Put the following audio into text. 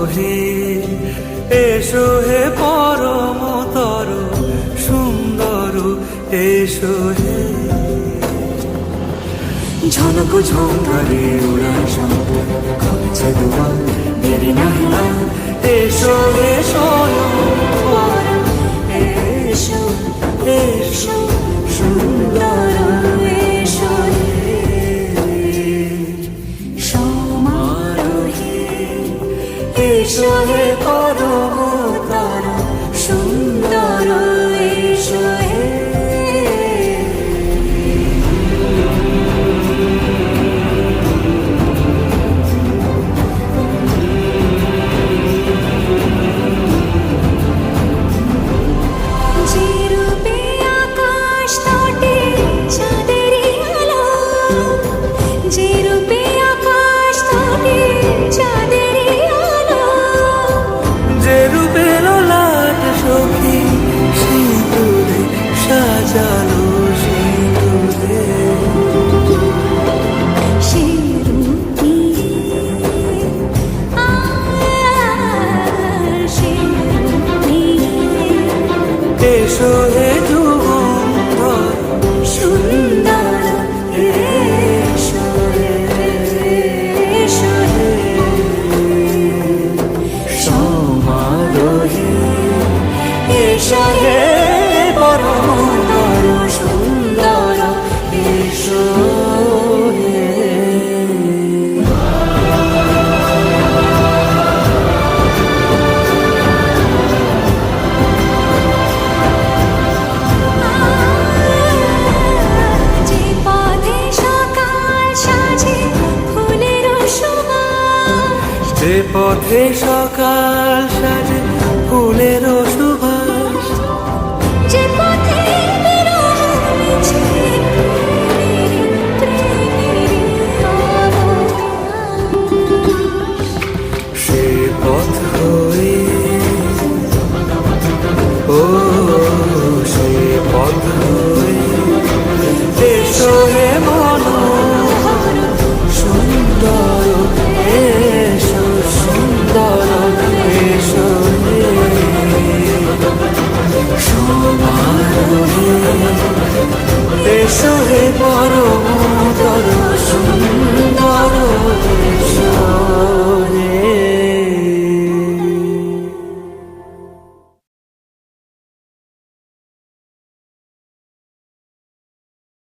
হে এসো হে পরমতর সুন্দর এসো হে ঝনক ঝঙ্কারে উড়ান শঙ্কর কবছে দুয়ার দেরি নাহি আর এসো হে স্বয়ং এসো এসো সুন্দর এসো হে সমারোহে এসো হে পরমতর সুন্দর এসো হে সাজানো সিঁদুরে এসো হে যুগন্ধর সুন্দর এসো এসো হে সমারোহে এসো হে পরমতর সুন্দর এসো হে যে পথে সকাল সাজে ফুলের সুবাস যে পথে সকাল সাজে ফুলের সুবাস যে পথে বিরহ মিছে প্রেমের অবকাশ সে পথ